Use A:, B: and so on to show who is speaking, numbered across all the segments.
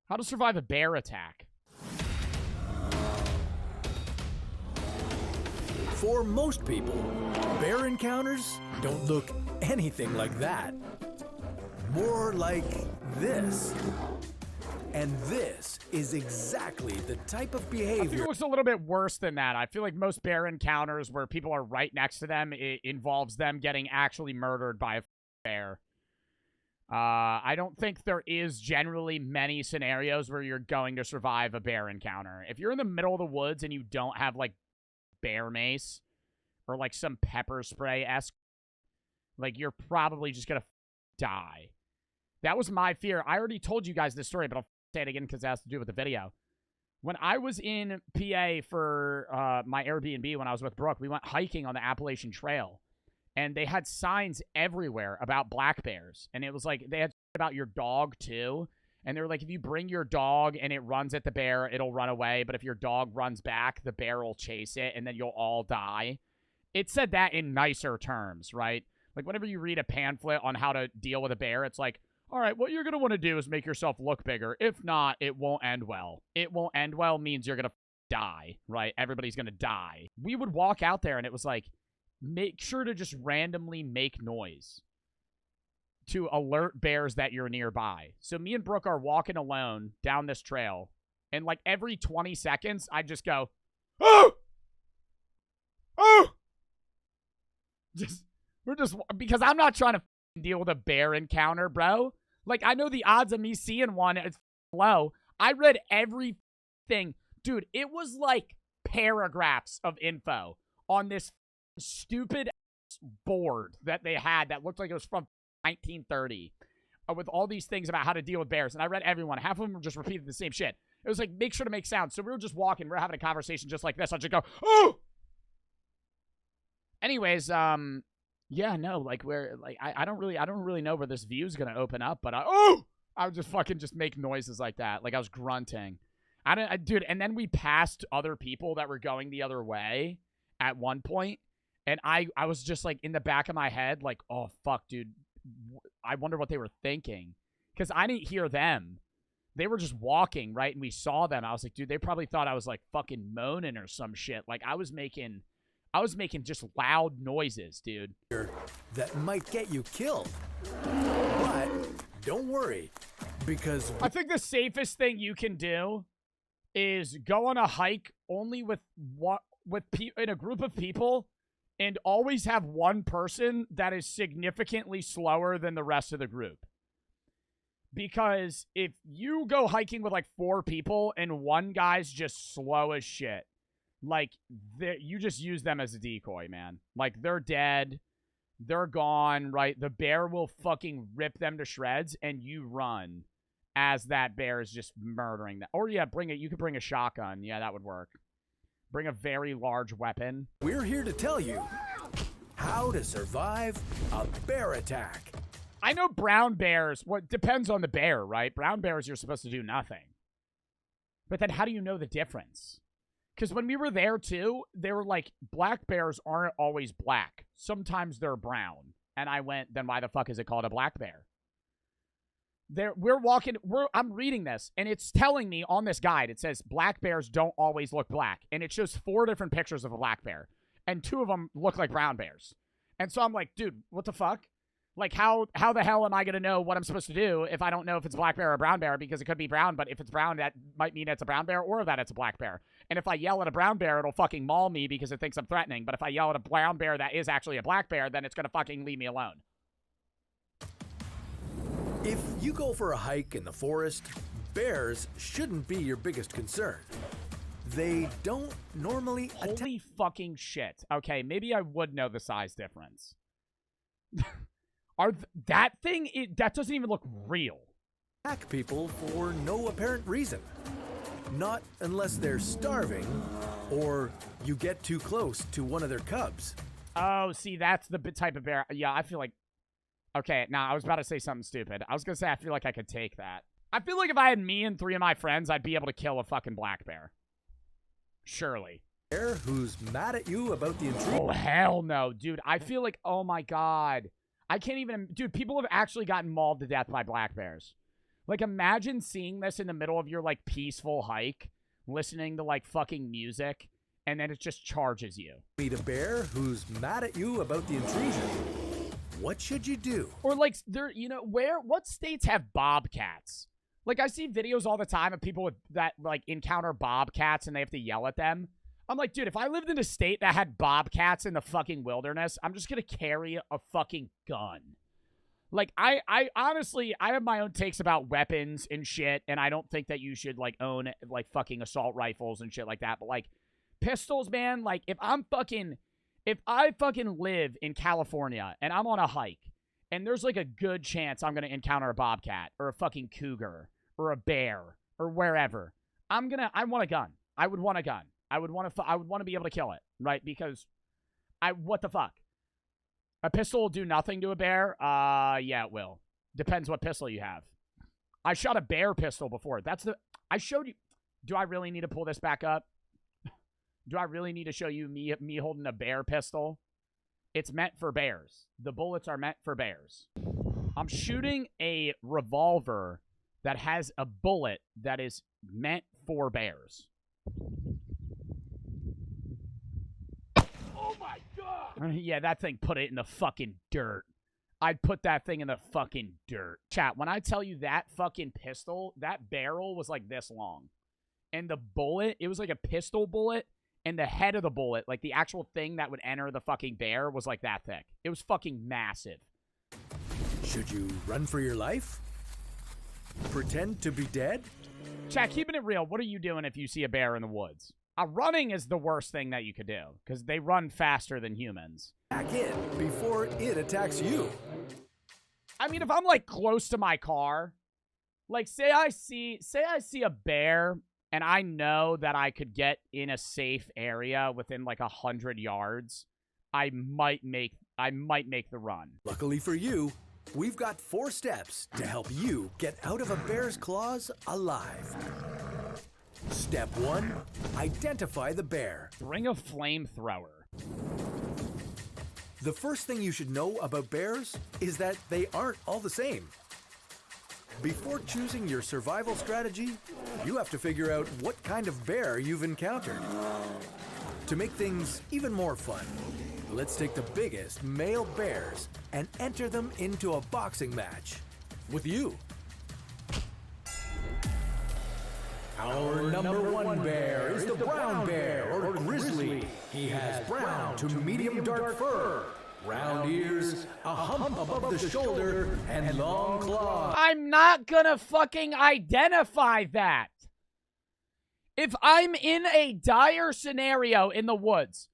A: How to survive a bear attack.
B: For most people, bear encounters don't look anything like that. More like this. And this is exactly the type of
A: I think
B: behavior
A: it looks a little bit worse than that. I feel like most bear encounters where people are right next to them, it involves them getting actually murdered by a bear. I don't think there is generally many scenarios where you're going to survive a bear encounter. If you're in the middle of the woods and you don't have, like, bear mace or, like, some pepper spray-esque, like, you're probably just gonna die. That was my fear. I already told you guys this story, but I'll say it again because it has to do with the video. When I was in PA for my Airbnb when I was with Brooke, we went hiking on the Appalachian Trail. And they had signs everywhere about black bears. And it was like, they had about your dog too. And they were like, if you bring your dog and it runs at the bear, it'll run away. But if your dog runs back, the bear will chase it and then you'll all die. It said that in nicer terms, right? Like whenever you read a pamphlet on how to deal with a bear, it's like, all right, what you're going to want to do is make yourself look bigger. If not, it won't end well. It won't end well means you're going to die, right? Everybody's going to die. We would walk out there and it was like, make sure to just randomly make noise to alert bears that you're nearby. So me and Brooke are walking alone down this trail, and like every 20 seconds, I just go, oh! Oh! Because I'm not trying to deal with a bear encounter, bro. Like, I know the odds of me seeing one is low. I read everything. Dude, it was like paragraphs of info on this stupid board that they had that looked like it was from 1930 with all these things about how to deal with bears. And I read everyone. Half of them were just repeating the same shit. It was like, make sure to make sound. So we were just walking. We were having a conversation just like this. I'll just go, oh! Anyways, yeah, no, like where, like, I don't really know where this view is going to open up, but I would just fucking just make noises like that. Like I was grunting. Dude, and then we passed other people that were going the other way at one point. And I was just, like, in the back of my head, like, oh, fuck, dude. I wonder what they were thinking. Because I didn't hear them. They were just walking, right? And we saw them. I was like, dude, they probably thought I was, like, fucking moaning or some shit. Like, I was making just loud noises, dude.
B: that might get you killed. But don't worry, because
A: I think the safest thing you can do is go on a hike only in a group of people. And always have one person that is significantly slower than the rest of the group. Because if you go hiking with like 4 people and one guy's just slow as shit, like, you just use them as a decoy, man. Like, they're dead. They're gone, right? The bear will fucking rip them to shreds and you run as that bear is just murdering them. Or, yeah, you could bring a shotgun. Yeah, that would work. Bring a very large weapon.
B: we're here to tell you how to survive a bear attack.
A: I know brown bears, depends on the bear, right? Brown bears, you're supposed to do nothing. But then how do you know the difference? Because when we were there, too, they were like, black bears aren't always black. Sometimes they're brown. And I went, then why the fuck is it called a black bear? I'm reading this, and it's telling me on this guide, it says black bears don't always look black. And it shows 4 different pictures of a black bear. And 2 of them look like brown bears. And so I'm like, dude, what the fuck? Like, how the hell am I going to know what I'm supposed to do if I don't know if it's a black bear or a brown bear? Because it could be brown, but if it's brown, that might mean it's a brown bear or that it's a black bear. And if I yell at a brown bear, it'll fucking maul me because it thinks I'm threatening. But if I yell at a brown bear that is actually a black bear, then it's going to fucking leave me alone.
B: If you go for a hike in the forest, bears shouldn't be your biggest concern. They don't normally
A: Holy fucking shit. Okay, maybe I would know the size difference. That doesn't even look real.
B: attack people for no apparent reason. Not unless they're starving or you get too close to one of their cubs.
A: Oh, see, that's the type of bear. Yeah, I feel like... Okay, I was about to say something stupid. I was going to say I feel like I could take that. I feel like if I had me and 3 of my friends, I'd be able to kill a fucking black bear. Surely.
B: Bear who's mad at you about the intrusion.
A: Oh, hell no, dude. I feel like, oh my God. I can't even... Dude, people have actually gotten mauled to death by black bears. Like, imagine seeing this in the middle of your, like, peaceful hike, listening to, like, fucking music, and then it just charges you.
B: Meet a bear who's mad at you about the intrusion. What should you do?
A: Or, like, there, you know, what states have bobcats? Like, I see videos all the time of people that, like, encounter bobcats and they have to yell at them. I'm like, dude, if I lived in a state that had bobcats in the fucking wilderness, I'm just gonna carry a fucking gun. Like, I honestly, I have my own takes about weapons and shit, and I don't think that you should, like, own, like, fucking assault rifles and shit like that, but, like, pistols, man, like, if I fucking live in California and I'm on a hike, and there's, like, a good chance I'm gonna encounter a bobcat or a fucking cougar or a bear or wherever, I want a gun. I would want a gun. I would want to be able to kill it, right? Because what the fuck? A pistol will do nothing to a bear? Yeah, it will. Depends what pistol you have. I shot a bear pistol before. I showed you. Do I really need to pull this back up? Do I really need to show you me holding a bear pistol? It's meant for bears. The bullets are meant for bears. I'm shooting a revolver that has a bullet that is meant for bears. Oh my god! Yeah, that thing, put it in the fucking dirt. I'd put that thing in the fucking dirt. Chat, when I tell you that fucking pistol, that barrel was like this long. And the bullet, it was like a pistol bullet, and the head of the bullet, like the actual thing that would enter the fucking bear, was like that thick. It was fucking massive.
B: Should you run for your life? Pretend to be dead?
A: Chat, keeping it real, what are you doing if you see a bear in the woods? Running is the worst thing that you could do, because they run faster than humans.
B: Back in before it attacks you.
A: I mean, if I'm, like, close to my car, like, say I see a bear, and I know that I could get in a safe area within, like, 100 yards, I might make the run.
B: Luckily for you, we've got 4 steps to help you get out of a bear's claws alive. Step 1, identify the bear.
A: Bring a flamethrower.
B: The first thing you should know about bears is that they aren't all the same. Before choosing your survival strategy, you have to figure out what kind of bear you've encountered. To make things even more fun, let's take the biggest male bears and enter them into a boxing match with you. Our number 1 bear is the brown bear, or grizzly. He has brown to medium dark fur, round ears, a hump above the shoulder, and long claws.
A: I'm not gonna fucking identify that. If I'm in a dire scenario in the woods,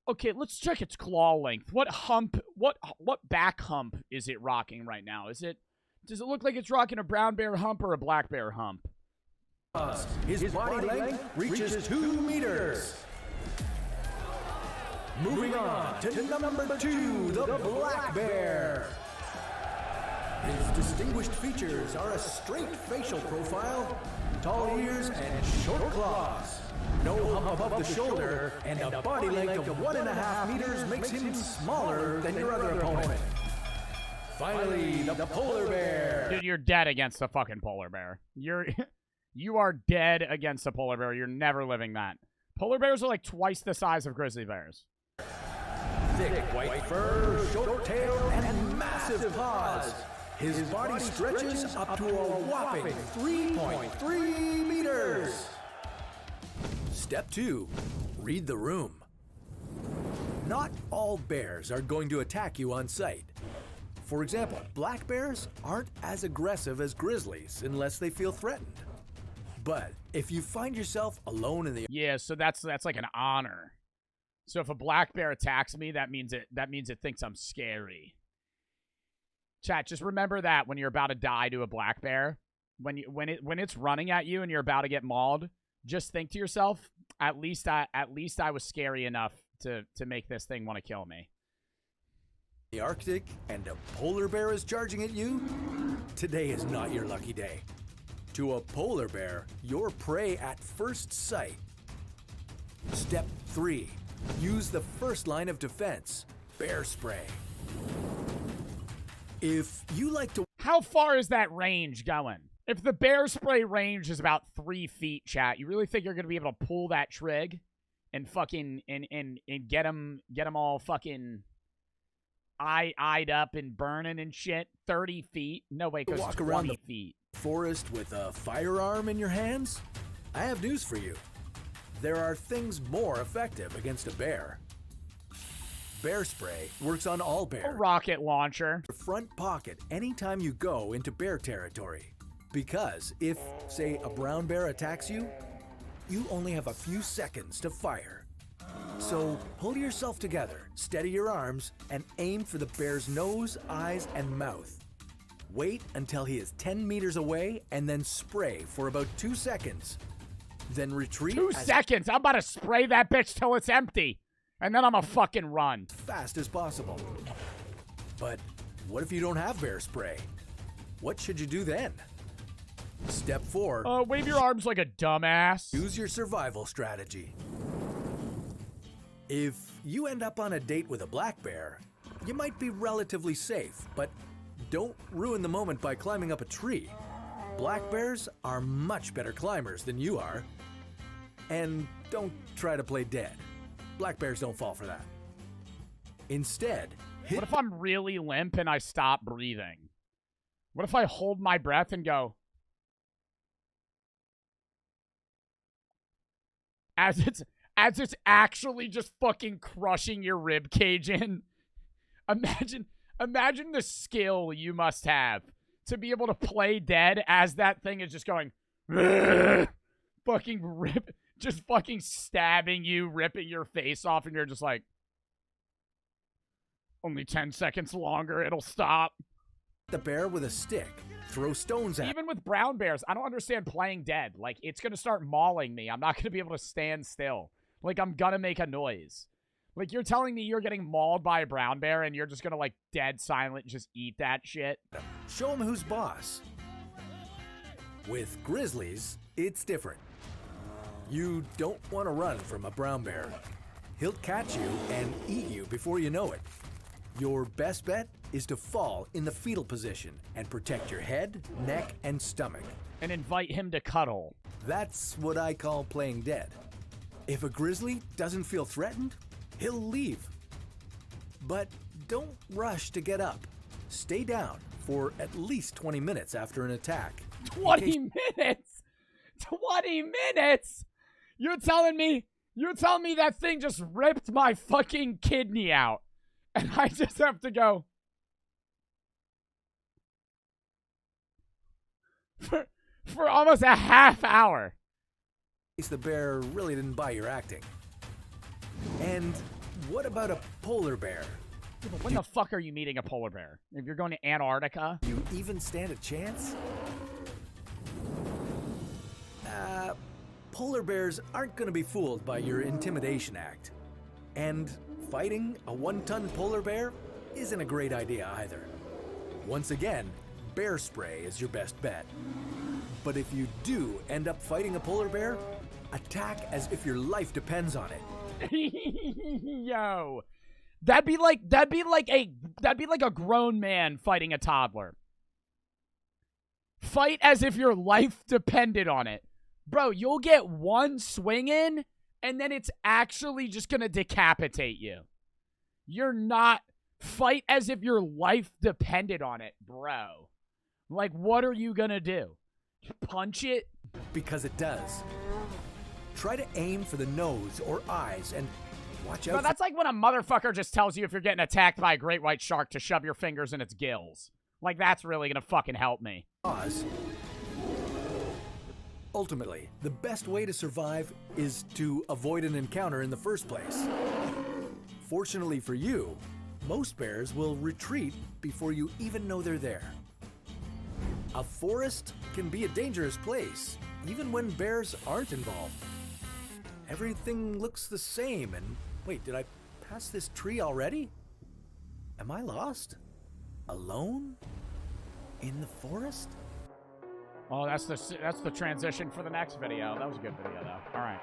A: okay, let's check its claw length. What back hump is it rocking right now? Does it look like it's rocking a brown bear hump or a black bear hump?
B: His body length reaches 2 meters. Moving on to number 2, the black bear. His distinguished features are a straight facial profile, tall ears, and short claws. No hump above the shoulder, and a body length of 1.5 meters makes him smaller than your other opponent. Finally, the polar bear.
A: Dude, you're dead against the fucking polar bear. You are dead against a polar bear. You're never living that. Polar bears are like twice the size of grizzly bears.
B: Thick white fur, short tail, and massive paws. His body stretches up to a whopping 3.3 meters. Step 2, read the room. Not all bears are going to attack you on sight. For example, black bears aren't as aggressive as grizzlies unless they feel threatened. But if you find yourself alone in the...
A: Yeah, so that's like an honor. So if a black bear attacks me, that means it thinks I'm scary. Chat, just remember that when you're about to die to a black bear, when it's running at you and you're about to get mauled, just think to yourself, at least I was scary enough to make this thing want to kill me.
B: The Arctic and a polar bear is charging at you? Today is not your lucky day. To a polar bear, you're prey at first sight. Step 3. Use the first line of defense, bear spray. If you like to...
A: How far is that range going? If the bear spray range is about 3 feet, chat, you really think you're gonna be able to pull that trig and fucking and get them all fucking eyed up and burning and shit? 30 feet? No way, because 20
B: around the
A: feet.
B: Forest with a firearm in your hands? I have news for you. There are things more effective against a bear. Bear spray works on all
A: A
B: bears.
A: rocket launcher.
B: Your front pocket anytime you go into bear territory. Because if, say, a brown bear attacks you, you only have a few seconds to fire. So pull yourself together, steady your arms, and aim for the bear's nose, eyes, and mouth. Wait until he is 10 meters away and then spray for about 2 seconds. Then retreat
A: 2 seconds. I'm about to spray that bitch till it's empty. And then I'm a fucking run.
B: fast as possible. But what if you don't have bear spray? What should you do then? Step 4.
A: Wave your arms like a dumbass.
B: Use your survival strategy. If you end up on a date with a black bear, you might be relatively safe, but don't ruin the moment by climbing up a tree. Black bears are much better climbers than you are. And don't try to play dead. Black bears don't fall for that. Instead, hit...
A: What if I'm really limp and I stop breathing? What if I hold my breath and go... As it's actually just fucking crushing your rib cage in. Imagine the skill you must have to be able to play dead as that thing is just going fucking rip, just fucking stabbing you, ripping your face off, and you're just like, only 10 seconds longer, it'll stop.
B: the bear with a stick. Throw stones at it.
A: Even with brown bears, I don't understand playing dead. Like, it's going to start mauling me. I'm not going to be able to stand still. Like, I'm going to make a noise. Like, you're telling me you're getting mauled by a brown bear and you're just going to, like, dead silent just eat that shit?
B: Show him who's boss. With grizzlies, it's different. You don't want to run from a brown bear. He'll catch you and eat you before you know it. Your best bet is to fall in the fetal position and protect your head, neck, and stomach.
A: And invite him to cuddle.
B: That's what I call playing dead. If a grizzly doesn't feel threatened, he'll leave. But don't rush to get up. Stay down for at least 20 minutes after an attack.
A: 20 minutes? 20 minutes? You're telling me that thing just ripped my fucking kidney out. And I just have to go. For almost a half hour.
B: The bear really didn't buy your acting. And what about a polar bear?
A: Yeah, but when the fuck are you meeting a polar bear? If you're going to Antarctica?
B: Do you even stand a chance? Polar bears aren't going to be fooled by your intimidation act. And fighting a 1-ton polar bear isn't a great idea either. Once again, bear spray is your best bet. But if you do end up fighting a polar bear, attack as if your life depends on it.
A: Yo, that'd be like a grown man fighting a toddler. Fight as if your life depended on it. Bro, you'll get one swing in, and then it's actually just gonna decapitate you. You're not... Fight as if your life depended on it, bro. Like, what are you gonna do? Punch it?
B: Because it does. Try to aim for the nose or eyes and watch out.
A: Bro, that's like when a motherfucker just tells you if you're getting attacked by a great white shark to shove your fingers in its gills. Like, that's really gonna fucking help me.
B: Ultimately, the best way to survive is to avoid an encounter in the first place. Fortunately for you, most bears will retreat before you even know they're there. A forest can be a dangerous place, even when bears aren't involved. Everything looks the same, and wait, did I pass this tree already? Am I lost? Alone? In the forest?
A: Oh, that's the transition for the next video. That was a good video, though. All right.